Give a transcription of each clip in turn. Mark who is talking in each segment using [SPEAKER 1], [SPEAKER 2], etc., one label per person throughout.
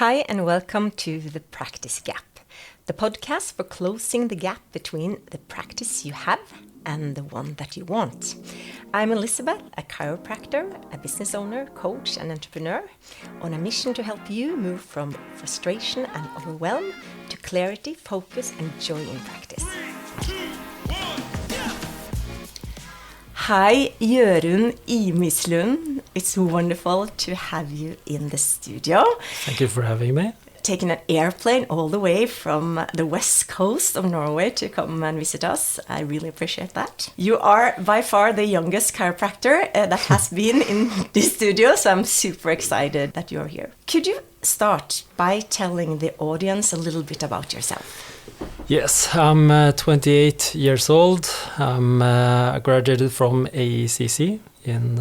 [SPEAKER 1] Hi and welcome to the Practice Gap, the podcast for closing the gap between the practice you have and the one that you want. I'm Elizabeth, a chiropractor, a business owner, coach and entrepreneur on a mission to help you move from frustration and overwhelm to clarity, focus and joy in practice. Hi, Jørund Imislund. It's wonderful to have you in the studio.
[SPEAKER 2] Thank you for having me.
[SPEAKER 1] Taking an airplane all the way from the west coast of Norway to come and visit us. I really appreciate that. You are by far the youngest chiropractor that has been in this studio, so I'm super excited that you're here. Could you start by telling the audience a little bit about yourself?
[SPEAKER 2] Yes, I'm 28 years old. I graduated from AECC in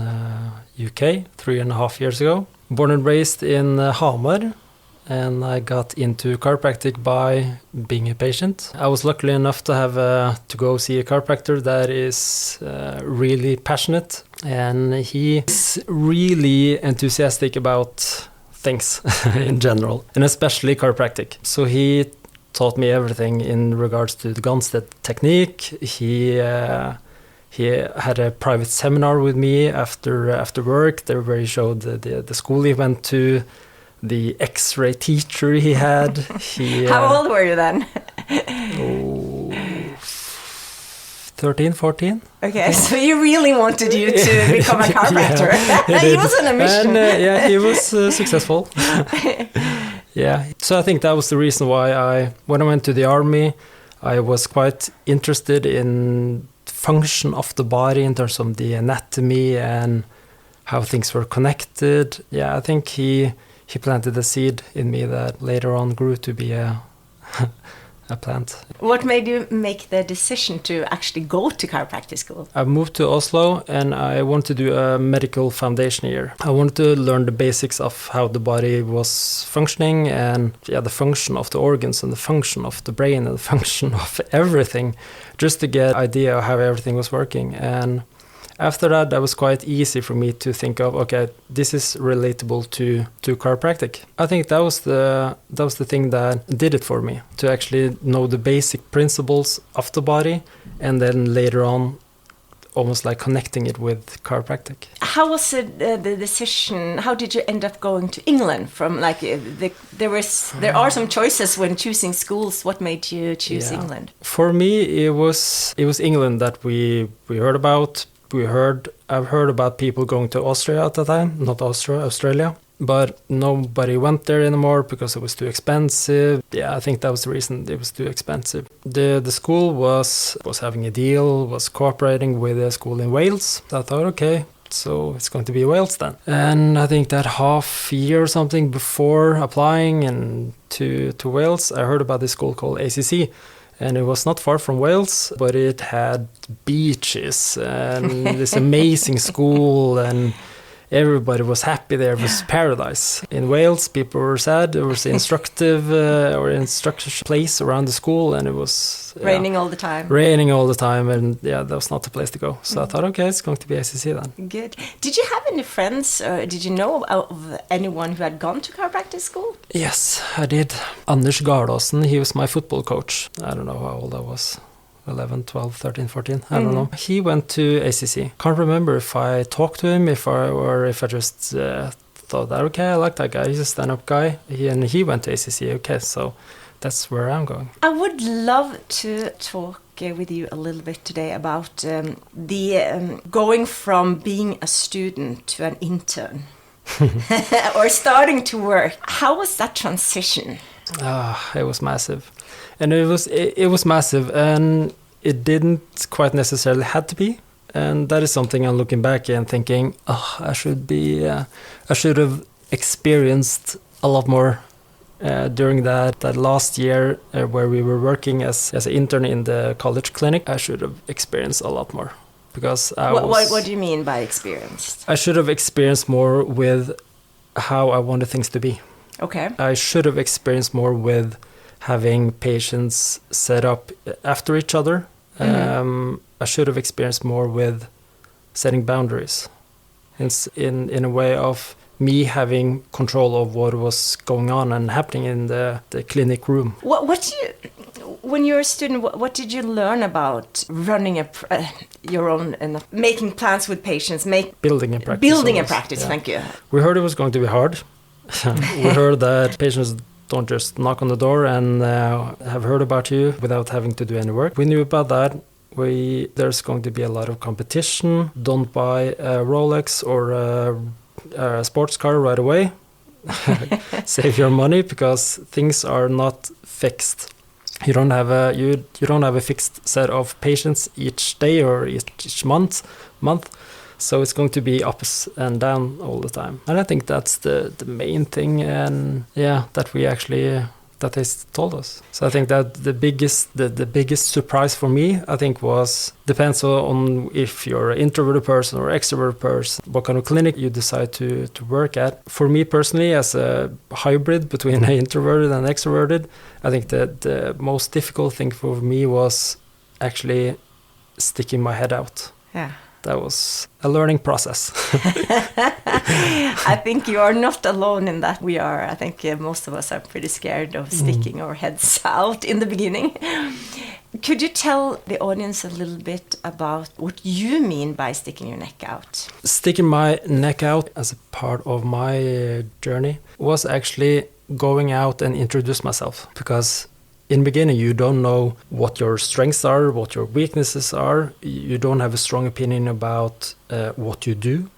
[SPEAKER 2] UK 3.5 years ago. Born and raised in Hamar, and I got into chiropractic by being a patient. I was lucky enough to have to go see a chiropractor that is really passionate, and he is really enthusiastic about things in general, and especially chiropractic. So he taught me everything in regards to the Gonstead technique. He had a private seminar with me after work there where he showed the school he went to, the X-ray teacher he had.
[SPEAKER 1] How old were you then?
[SPEAKER 2] 13, 14.
[SPEAKER 1] Okay, so he really wanted you to become a chiropractor. Yeah, he was on a mission.
[SPEAKER 2] And he was successful. Yeah, so I think that was the reason why when I went to the army, I was quite interested in function of the body in terms of the anatomy and how things were connected. Yeah, I think he planted a seed in me that later on grew to be a plant.
[SPEAKER 1] What made you make the decision to actually go to chiropractic school?
[SPEAKER 2] I moved to Oslo and I wanted to do a medical foundation year. I wanted to learn the basics of how the body was functioning and the function of the organs and the function of the brain and the function of everything, just to get an idea of how everything was working. And after that was quite easy for me to think of, okay, this is relatable to chiropractic. I think that was the thing that did it for me, to actually know the basic principles of the body and then later on almost like connecting it with chiropractic.
[SPEAKER 1] How was it, the decision? How did you end up going to England? From like there are some choices when choosing schools. What made you choose England?
[SPEAKER 2] For me, it was England that we heard about. I've heard about people going to Austria at the time, not Australia, but nobody went there anymore because it was too expensive. Yeah, I think that was the reason. It was too expensive. The school was having a deal, was cooperating with a school in Wales. So I thought, okay, so it's going to be Wales then. And I think that half year or something before applying and to Wales, I heard about this school called ACC. And it was not far from Wales, but it had beaches and this amazing school and everybody was happy there. It was paradise. In Wales, people were sad. There was an instructive place around the school and it was...
[SPEAKER 1] Raining all the time.
[SPEAKER 2] Raining all the time and that was not the place to go. So I thought, okay, it's going to be ACC then.
[SPEAKER 1] Good. Did you have any friends or did you know of anyone who had gone to chiropractic school?
[SPEAKER 2] Yes, I did. Aas-Jakobsen, he was my football coach. I don't know how old I was. 11, 12, 13, 14, I don't know. He went to ACC. Can't remember if I talked to him, if I just thought that, okay, I like that guy, he's a stand-up guy. He went to ACC, okay, so that's where I'm going.
[SPEAKER 1] I would love to talk with you a little bit today about the going from being a student to an intern or starting to work. How was that transition?
[SPEAKER 2] It was massive. And it was massive, and it didn't quite necessarily had to be. And that is something I'm looking back and thinking, I should have experienced a lot more during that last year where we were working as an intern in the college clinic. I should have experienced a lot more because
[SPEAKER 1] What do you mean by experienced?
[SPEAKER 2] I should have experienced more with how I wanted things to be.
[SPEAKER 1] Okay.
[SPEAKER 2] I should have experienced more with having patients set up after each other. I should have experienced more with setting boundaries in a way of me having control of what was going on and happening in the clinic room.
[SPEAKER 1] When you were a student, what did you learn about running your own and making plans with patients,
[SPEAKER 2] building a practice?
[SPEAKER 1] Building a practice, yeah. Thank you.
[SPEAKER 2] We heard it was going to be hard. We heard that patients don't just knock on the door and have heard about you without having to do any work. We knew about that. There's going to be a lot of competition. Don't buy a Rolex or a sports car right away. Save your money because things are not fixed. You don't have a fixed set of patients each day or each month. So it's going to be ups and down all the time. And I think that's the main thing, and that they told us. So I think that the biggest surprise for me, I think, depends on if you're an introverted person or extroverted person, what kind of clinic you decide to work at. For me personally, as a hybrid between an introverted and extroverted, I think that the most difficult thing for me was actually sticking my head out.
[SPEAKER 1] Yeah.
[SPEAKER 2] That was a learning process.
[SPEAKER 1] I think you are not alone in that. I think most of us are pretty scared of sticking our heads out in the beginning. Could you tell the audience a little bit about what you mean by sticking your neck out?
[SPEAKER 2] Sticking my neck out as a part of my journey was actually going out and introduce myself, because in the beginning, you don't know what your strengths are, what your weaknesses are. You don't have a strong opinion about what you do,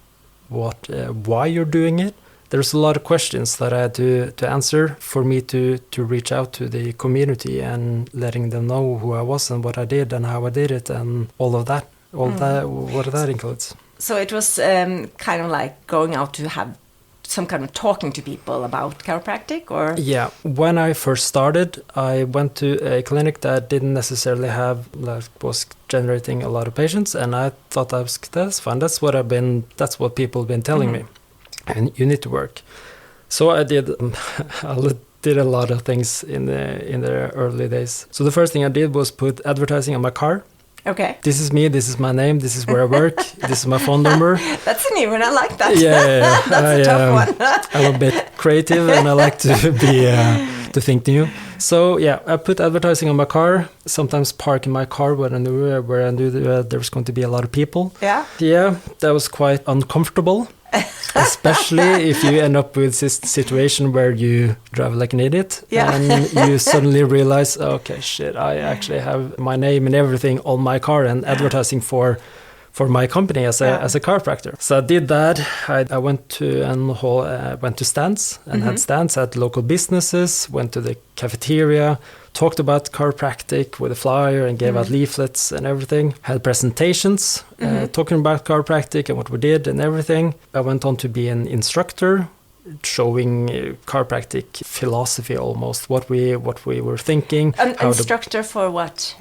[SPEAKER 2] why you're doing it. There's a lot of questions that I had to answer for me to reach out to the community and letting them know who I was and what I did and how I did it and all of that, what that includes.
[SPEAKER 1] So it was kind of like going out to have some kind of talking to people about chiropractic, or? Yeah,
[SPEAKER 2] when I first started, I went to a clinic that didn't necessarily was generating a lot of patients, and I thought that's fine. That's what people have been telling me, and you need to work. So I did. I did a lot of things in the early days. So the first thing I did was put advertising on my car.
[SPEAKER 1] Okay.
[SPEAKER 2] This is me, this is my name, this is where I work, this is my phone number.
[SPEAKER 1] That's a new one, I like that.
[SPEAKER 2] Yeah.
[SPEAKER 1] That's a tough one.
[SPEAKER 2] I'm a bit creative and I like to be to think new. So I put advertising on my car, sometimes park in my car where I knew there was going to be a lot of people.
[SPEAKER 1] Yeah.
[SPEAKER 2] Yeah, that was quite uncomfortable. Especially if you end up with this situation where you drive like an idiot and you suddenly realize, okay, shit, I actually have my name and everything on my car and advertising for my company as a chiropractor. So I did that. I went to stands and had stands at local businesses, went to the cafeteria, talked about chiropractic with a flyer and gave out leaflets and everything. Had presentations talking about chiropractic and what we did and everything. I went on to be an instructor, showing chiropractic philosophy almost, what we were thinking.
[SPEAKER 1] An instructor for what?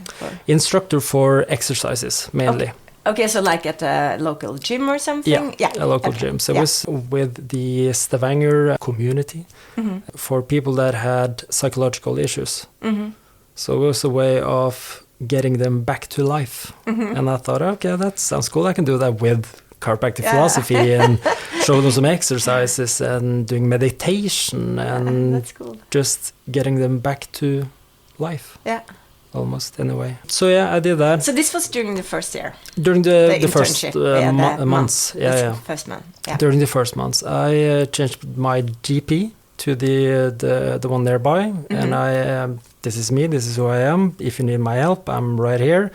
[SPEAKER 2] Instructor for exercises mainly.
[SPEAKER 1] Okay, so like at a local gym or something?
[SPEAKER 2] Yeah, a local gym. So it was with the Stavanger community for people that had psychological issues. So it was a way of getting them back to life. And I thought, okay, that sounds cool. I can do that with chiropractic philosophy and show them some exercises and doing meditation and
[SPEAKER 1] that's cool.
[SPEAKER 2] Just getting them back to life.
[SPEAKER 1] Yeah.
[SPEAKER 2] Almost in a way. So I did that.
[SPEAKER 1] So this was during the first year?
[SPEAKER 2] During the first months.
[SPEAKER 1] First month. Yeah.
[SPEAKER 2] During the first months. I changed my GP to the one nearby, and this is me, this is who I am. If you need my help, I'm right here.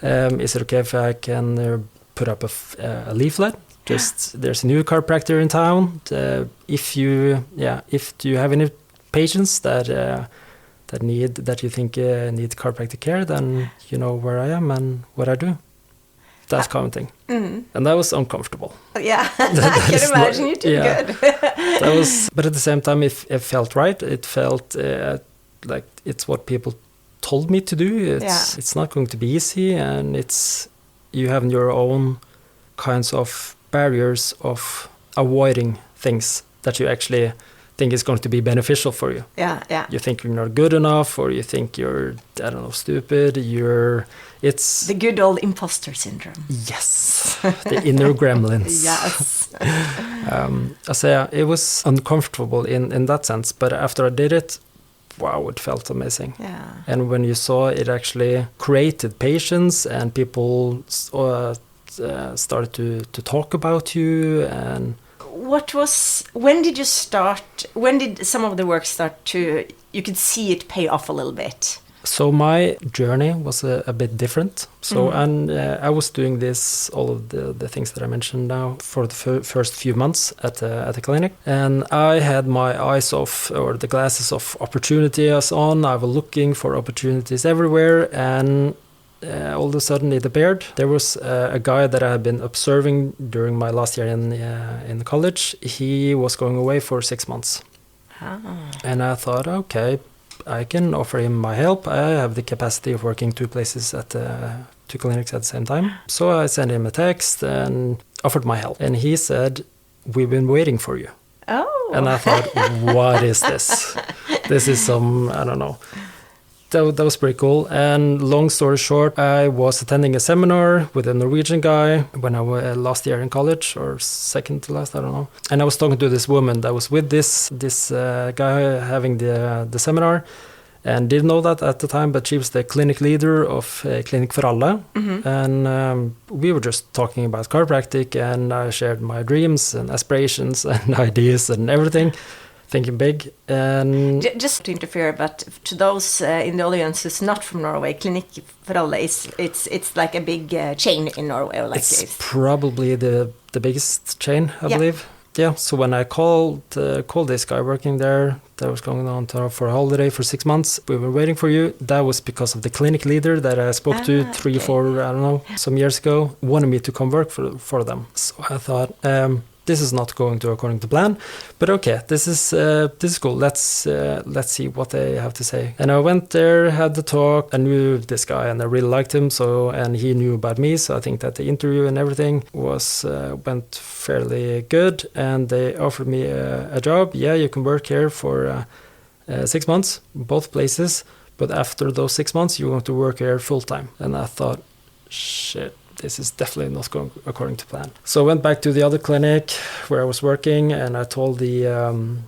[SPEAKER 2] Is it okay if I can put up a leaflet? There's a new chiropractor in town. If you have any patients that you think need chiropractic care, then you know where I am and what I do. That kind of thing. And that was uncomfortable.
[SPEAKER 1] Yeah, I can imagine you did good.
[SPEAKER 2] But at the same time, it felt right. It felt like it's what people told me to do. It's not going to be easy, and you have your own kinds of barriers of avoiding things that you actually think it's going to be beneficial for you.
[SPEAKER 1] Yeah.
[SPEAKER 2] You think you're not good enough, or you think you're, I don't know, stupid. It's
[SPEAKER 1] the good old imposter syndrome.
[SPEAKER 2] Yes, the inner gremlins.
[SPEAKER 1] Yes.
[SPEAKER 2] It was uncomfortable in that sense, but after I did it, wow, it felt amazing.
[SPEAKER 1] Yeah.
[SPEAKER 2] And when you saw it actually created patience, and people started to talk about you. And
[SPEAKER 1] when did some of the work start you could see it pay off a little bit?
[SPEAKER 2] So my journey was a bit different. So I was doing all of the things that I mentioned now for the first few months at the clinic, and I had my eyes off, or the glasses of opportunities on. I was looking for opportunities everywhere, and all of a sudden it appeared. There was a guy that I had been observing during my last year in college. He was going away for 6 months, and I thought, okay, I can offer him my help. I have the capacity of working 2 places two clinics at the same time. So I sent him a text and offered my help. And he said, "We've been waiting for you."
[SPEAKER 1] Oh.
[SPEAKER 2] And I thought, what is this? This is some, I don't know. That was pretty cool. And long story short, I was attending a seminar with a Norwegian guy when I was last year in college, or second to last, I don't know. And I was talking to this woman that was with this guy having the seminar, and didn't know that at the time, but she was the clinic leader of Clinic for Alle.
[SPEAKER 1] Mm-hmm.
[SPEAKER 2] And we were just talking about chiropractic, and I shared my dreams and aspirations and ideas and everything. Thinking big. And
[SPEAKER 1] just to interfere, but to those in the audience who's not from Norway, Clinic for Alle it's like a big chain in Norway. Or like
[SPEAKER 2] it's probably the biggest chain, I believe. Yeah. So when I called this guy working there, that was going on for a holiday for 6 months. We were waiting for you. That was because of the clinic leader that I spoke to 3 or 4, I don't know, some years ago, wanted me to come work for them. So I thought, this is not going to according to plan, but okay, this is cool. Let's see what they have to say. And I went there, had the talk. I knew this guy, and I really liked him. And he knew about me. So I think that the interview and everything went fairly good. And they offered me a job. Yeah, you can work here for 6 months, both places. But after those 6 months, you're going to work here full time. And I thought, shit. This is definitely not going according to plan. So I went back to the other clinic where I was working, and I told the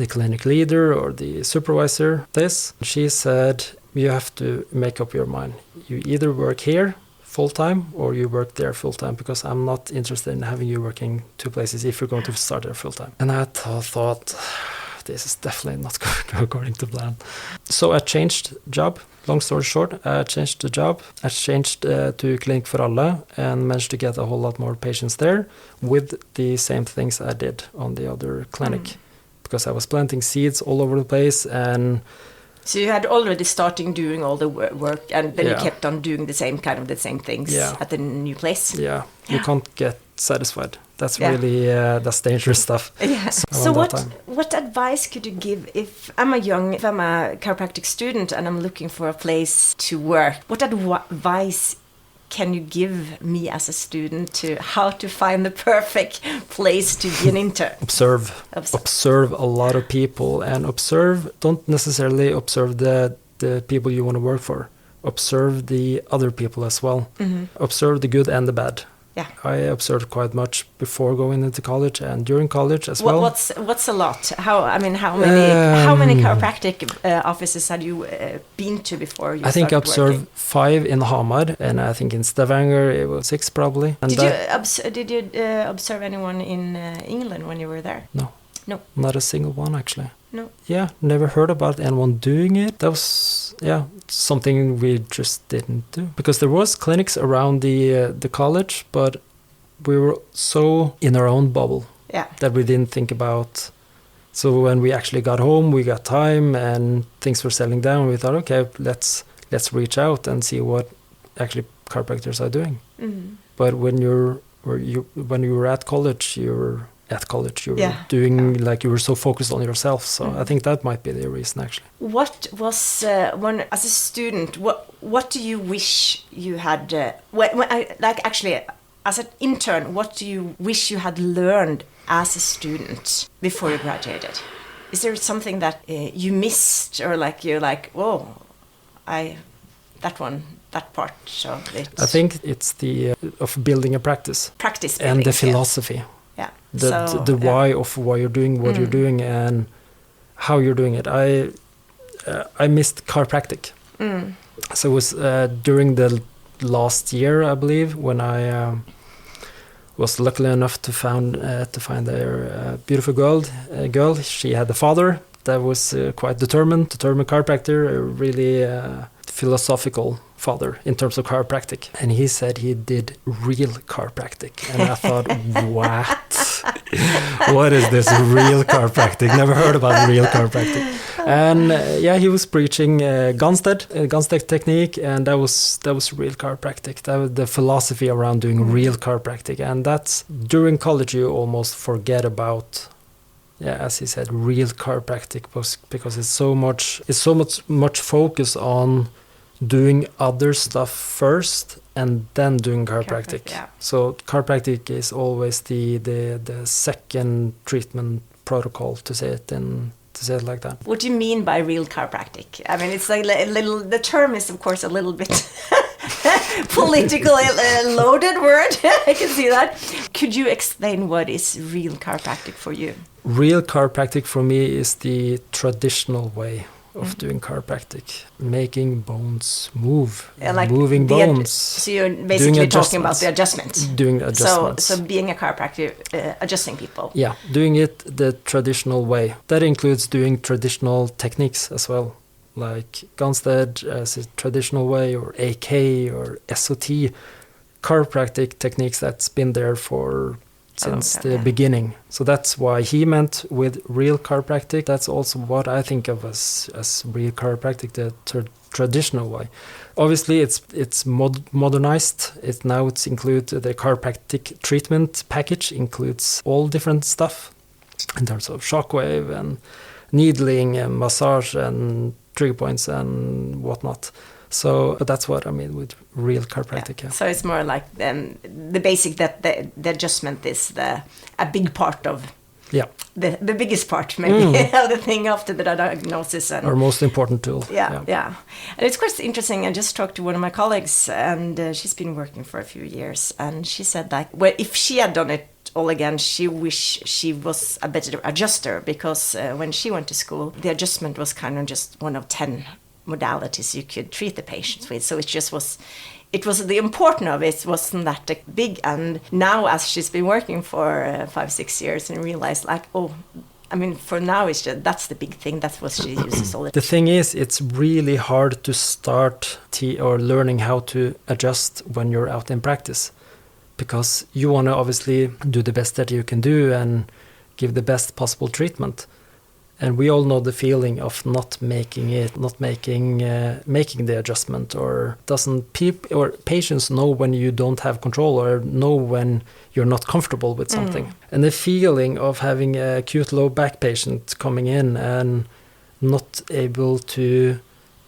[SPEAKER 2] clinic leader or the supervisor this. She said, you have to make up your mind. You either work here full-time or you work there full-time, because I'm not interested in having you working 2 places if you're going to start there full-time. And I thought, this is definitely not going according to plan. So I changed job. Long story short, I changed the job. I changed to Clinic for Alle and managed to get a whole lot more patients there with the same things I did on the other clinic, because I was planting seeds all over the place. And
[SPEAKER 1] so you had already started doing all the work, and then you kept on doing the same things at the new place.
[SPEAKER 2] Yeah, you can't get satisfied. That's really that's dangerous stuff.
[SPEAKER 1] Yeah. So what advice could you give if I'm a chiropractic student and I'm looking for a place to work? What advice can you give me as a student to how to find the perfect place to be an intern?
[SPEAKER 2] Observe a lot of people, and don't necessarily observe the people you want to work for. Observe the other people as well. Mm-hmm. Observe the good and the bad.
[SPEAKER 1] Yeah,
[SPEAKER 2] I observed quite much before going into college and during college as well.
[SPEAKER 1] What's a lot? How many chiropractic offices had you been to before you?
[SPEAKER 2] I think I observed
[SPEAKER 1] working?
[SPEAKER 2] 5 in Hamar, and I think in Stavanger it was 6 probably. And
[SPEAKER 1] did you observe anyone in England when you were there?
[SPEAKER 2] No, not a single one actually.
[SPEAKER 1] No.
[SPEAKER 2] Yeah, never heard about anyone doing it. That was something we just didn't do, because there was clinics around the college, but we were so in our own bubble that we didn't think about. So when we actually got home, we got time and things were settling down. We thought, okay, let's reach out and see what actually chiropractors are doing. Mm-hmm. But when you were at college, you were doing like you were so focused on yourself. So I think that might be the reason actually.
[SPEAKER 1] What was when as a student, what do you wish you had as an intern, what do you wish you had learned as a student before you graduated? Is there something that you missed, or like you're like, whoa, that part of it?
[SPEAKER 2] I think it's the of building a practice
[SPEAKER 1] Building,
[SPEAKER 2] and the philosophy.
[SPEAKER 1] Yeah.
[SPEAKER 2] The why of why you're doing what you're doing and how you're doing it. I missed chiropractic. So it was during the last year, I believe, when I was lucky enough to find a beautiful girl. She had a father that was quite determined chiropractor, a really philosophical father in terms of chiropractic. And he said he did real chiropractic. And I thought, what? What is this real chiropractic? Never heard about real chiropractic. And he was preaching Ganstead technique, and that was real chiropractic. That was the philosophy around doing real chiropractic. And that's, during college, you almost forget about, as he said, real chiropractic, because it's so much focus on doing other stuff first and then doing chiropractic. So chiropractic is always the second treatment protocol, to say it like that.
[SPEAKER 1] What do you mean by real chiropractic? I mean, it's like a little. The term is, of course, a little bit politically loaded word. I can see that. Could you explain what is real chiropractic for you?
[SPEAKER 2] Real chiropractic for me is the traditional way of doing chiropractic, making bones move, moving bones.
[SPEAKER 1] So you're basically talking about the adjustments.
[SPEAKER 2] Doing adjustments.
[SPEAKER 1] So being a chiropractor, adjusting people.
[SPEAKER 2] Yeah, doing it the traditional way. That includes doing traditional techniques as well, like Ganstead as a traditional way, or AK or SOT, chiropractic techniques that's been there since the beginning. So that's why he meant with real chiropractic. That's also what I think of as real chiropractic, the traditional way. Obviously, it's modernized. It's includes the chiropractic treatment package, includes all different stuff in terms of shockwave and needling and massage and trigger points and whatnot. So that's what I mean with real chiropractic. Yeah.
[SPEAKER 1] So it's more like the basic, that the adjustment is a big part of the biggest part, maybe, of the thing after the diagnosis. And
[SPEAKER 2] our most important tool.
[SPEAKER 1] Yeah. And it's quite interesting. I just talked to one of my colleagues, and she's been working for a few years, and she said, like, well, if she had done it all again, she wished she was a better adjuster, because when she went to school, the adjustment was kind of just one of 10 modalities you could treat the patients with. So it was the importance of it wasn't that big. And now, as she's been working for 5-6 years, and realized, like, for now that's the big thing. That's what she uses all the time.
[SPEAKER 2] The thing is, it's really hard to start or learning how to adjust when you're out in practice, because you want to obviously do the best that you can do and give the best possible treatment. And we all know the feeling of not making the adjustment, or patients know when you don't have control, or know when you're not comfortable with something. And the feeling of having a acute low back patient coming in and not able to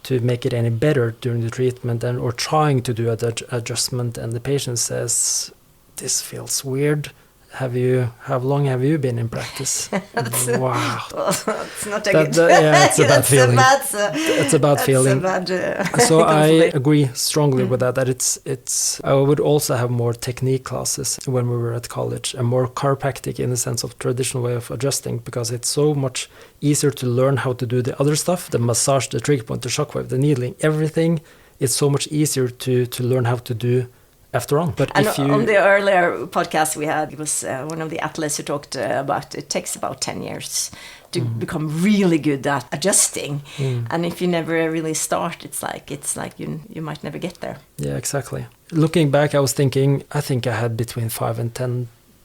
[SPEAKER 2] make it any better during the treatment, or trying to do an adjustment, and the patient says, "This feels weird. How long have you been in practice?" Wow.
[SPEAKER 1] It's not a good...
[SPEAKER 2] it's a bad feeling. It's a bad feeling. So I agree strongly with that it's I would also have more technique classes when we were at college, and more chiropractic in the sense of traditional way of adjusting, because it's so much easier to learn how to do the other stuff, the massage, the trigger point, the shockwave, the needling, everything. It's so much easier to learn how to do after on. But
[SPEAKER 1] on the earlier podcast we had, it was one of the athletes who talked about it takes about 10 years to become really good at adjusting. And if you never really start, it's like you might never get there. Yeah,
[SPEAKER 2] exactly. Looking back, I was thinking, I think I had between 5 and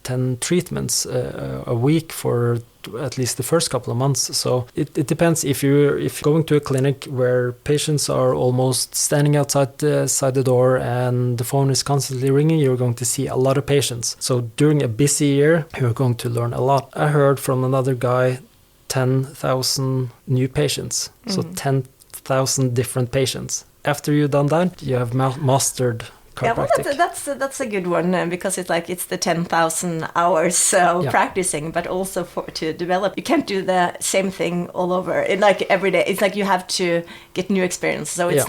[SPEAKER 2] 10 treatments a week for at least the first couple of months. So it depends. If you're going to a clinic where patients are almost standing outside the door and the phone is constantly ringing, you're going to see a lot of patients. So during a busy year, you're going to learn a lot. I heard from another guy 10,000 new patients. So 10,000 different patients. After you've done that, you have mastered chiropractic.
[SPEAKER 1] Yeah, well, that's a good one because it's the 10,000 hours practicing, but also to develop. You can't do the same thing all over. Every day. It's like you have to get new experience. So it's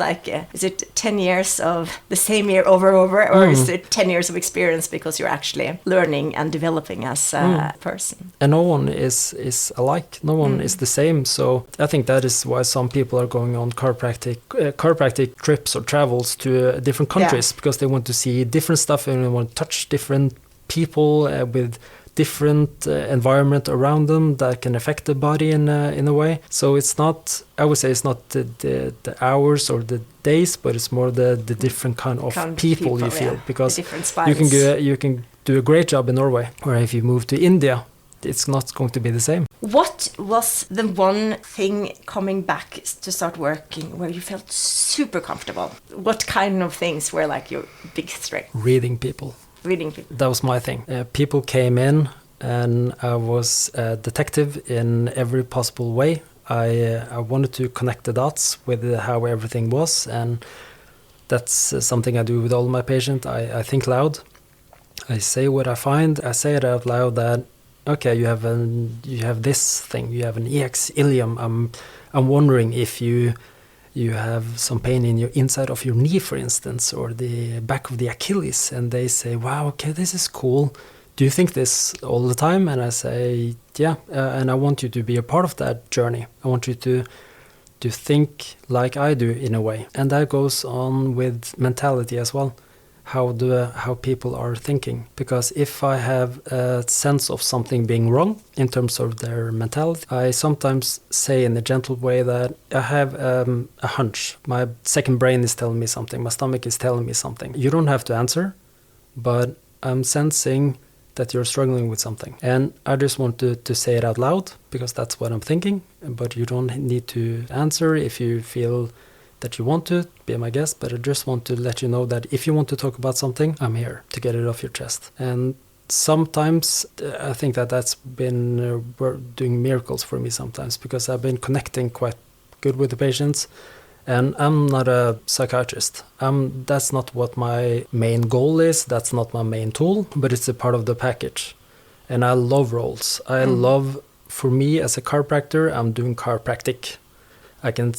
[SPEAKER 1] is it 10 years of the same year over and over, or is it 10 years of experience because you're actually learning and developing as a person?
[SPEAKER 2] And no one is alike. No one is the same. So I think that is why some people are going on chiropractic trips or travels to different countries, because they want to see different stuff and they want to touch different people with different environment around them that can affect the body in a way. So it's not, I would say it's not the hours or the days, but it's more the different kind of people you feel, because you can do a great job in Norway, or if you move to India, it's not going to be the same.
[SPEAKER 1] What was the one thing coming back to start working where you felt super comfortable? What kind of things were your big strength?
[SPEAKER 2] Reading people. That was my thing. People came in and I was a detective in every possible way. I wanted to connect the dots with how everything was, and that's something I do with all my patients. I think loud. I say what I find. I say it out loud that, okay, you have this thing. You have an EX ilium. I'm wondering if you have some pain in your inside of your knee, for instance, or the back of the Achilles, and they say, wow, okay, this is cool. Do you think this all the time? And I say, yeah, and I want you to be a part of that journey. I want you to think like I do in a way. And that goes on with mentality as well. How people are thinking, because if I have a sense of something being wrong in terms of their mentality, I sometimes say in a gentle way that I have a hunch. My second brain is telling me something. My stomach is telling me something. You don't have to answer, but I'm sensing that you're struggling with something, and I just want to say it out loud because that's what I'm thinking. But you don't need to answer if you feel that you want to be my guest, but I just want to let you know that if you want to talk about something, I'm here to get it off your chest. And sometimes I think that's been doing miracles for me sometimes, because I've been connecting quite good with the patients, and I'm not a psychiatrist. That's not what my main goal is. That's not my main tool, but it's a part of the package. And I love roles. For me as a chiropractor, I'm doing chiropractic. I can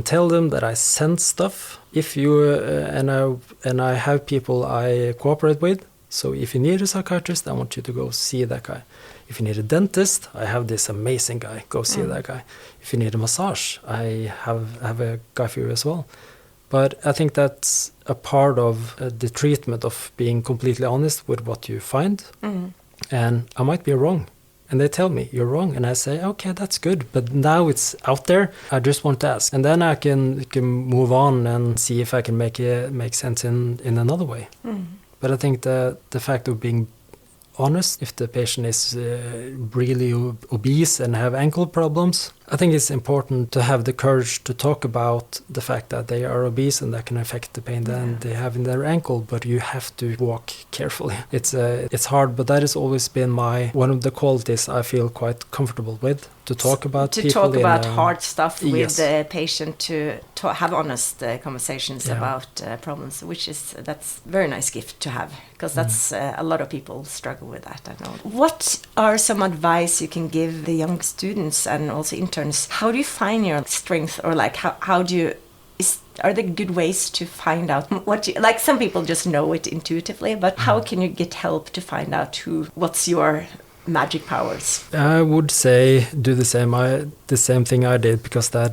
[SPEAKER 2] tell them that I sense stuff. If you and I have people I cooperate with. So if you need a psychiatrist, I want you to go see that guy. If you need a dentist, I have this amazing guy. Go see that guy. If you need a massage, I have a guy for you as well. But I think that's a part of the treatment of being completely honest with what you find. And I might be wrong. And they tell me, you're wrong. And I say, okay, that's good. But now it's out there. I just want to ask. And then I can move on and see if I can make sense in another way. But I think the fact of being honest, if the patient is really obese and have ankle problems, I think it's important to have the courage to talk about the fact that they are obese and that can affect the pain that they have in their ankle, but you have to walk carefully. It's hard, but that has always been one of the qualities I feel quite comfortable with, to talk about
[SPEAKER 1] to talk about hard stuff with the patient, to have honest conversations about problems, that's a very nice gift to have, because that's a lot of people struggle with that, I know. What are some advice you can give the young students and also interns? How do you find your strength, or how do you? Are there good ways to find out what you like? Some people just know it intuitively, but how can you get help to find out what's your magic powers?
[SPEAKER 2] I would say do the same thing I did, because I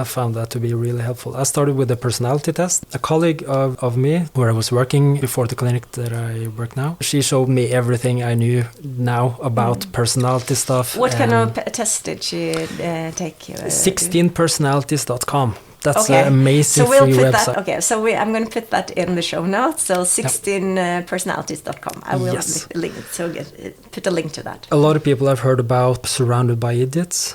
[SPEAKER 2] found that to be really helpful. I started with a personality test. A colleague of me, where I was working before the clinic that I work now, she showed me everything I knew now about personality stuff.
[SPEAKER 1] What kind of test did she take?
[SPEAKER 2] 16personalities.com. That's an amazing free website.
[SPEAKER 1] I'm going to put that in the show notes. So 16personalities.com. I will link. So put a link to that.
[SPEAKER 2] A lot of people have heard about Surrounded by Idiots.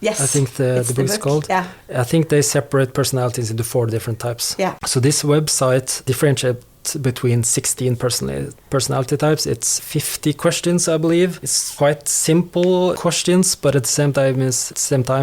[SPEAKER 1] Yes,
[SPEAKER 2] I think the book is called.
[SPEAKER 1] Yeah.
[SPEAKER 2] I think they separate personalities into 4 different types.
[SPEAKER 1] Yeah.
[SPEAKER 2] So this website differentiates between 16 personality types. It's 50 questions, I believe. It's quite simple questions, but at the same time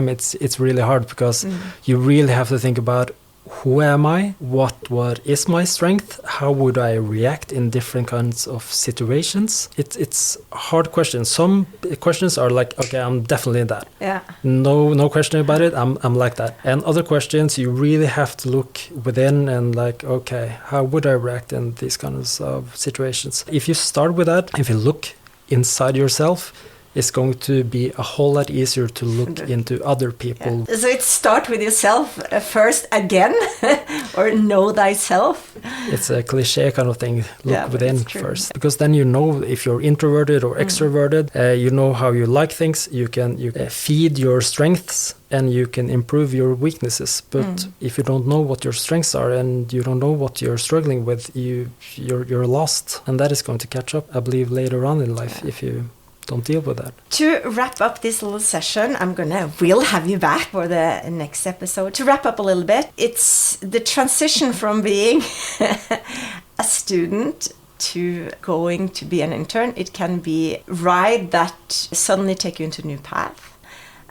[SPEAKER 2] it's really hard, because you really have to think about who am I? What is my strength? How would I react in different kinds of situations? It's a hard question. Some questions are like, okay, I'm definitely that.
[SPEAKER 1] Yeah.
[SPEAKER 2] No question about it. I'm like that. And other questions, you really have to look within and like, okay, how would I react in these kinds of situations? If you start with that, if you look inside yourself, it's going to be a whole lot easier to look into other people.
[SPEAKER 1] Yeah. So it start with yourself first again, or know thyself.
[SPEAKER 2] It's a cliche kind of thing. Look within first, because then you know if you're introverted or extroverted. You know how you like things. You can feed your strengths and you can improve your weaknesses. But if you don't know what your strengths are and you don't know what you're struggling with, you're lost, and that is going to catch up, I believe, later on in life if you don't deal with that.
[SPEAKER 1] To wrap up this little session, we'll have you back for the next episode. To wrap up a little bit, it's the transition from being a student to going to be an intern. It can be a ride that suddenly take you into a new path.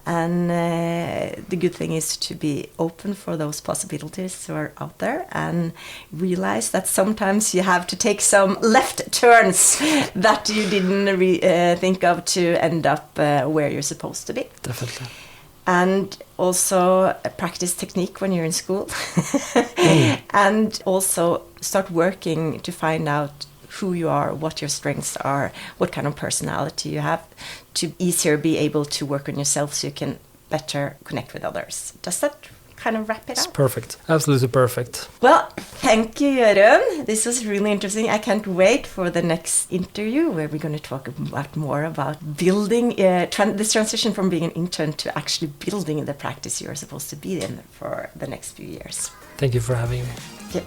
[SPEAKER 1] And the good thing is to be open for those possibilities that are out there and realize that sometimes you have to take some left turns that you didn't think of to end up where you're supposed to be.
[SPEAKER 2] Definitely.
[SPEAKER 1] And also practice technique when you're in school. And also start working to find out who you are, what your strengths are, what kind of personality you have, to easier be able to work on yourself so you can better connect with others. Does that kind of wrap it up?
[SPEAKER 2] It's perfect. Absolutely perfect.
[SPEAKER 1] Well, thank you, Jørund. This was really interesting. I can't wait for the next interview where we're going to talk more about building this transition from being an intern to actually building the practice you're supposed to be in for the next few years.
[SPEAKER 2] Thank you for having me.
[SPEAKER 1] Yeah.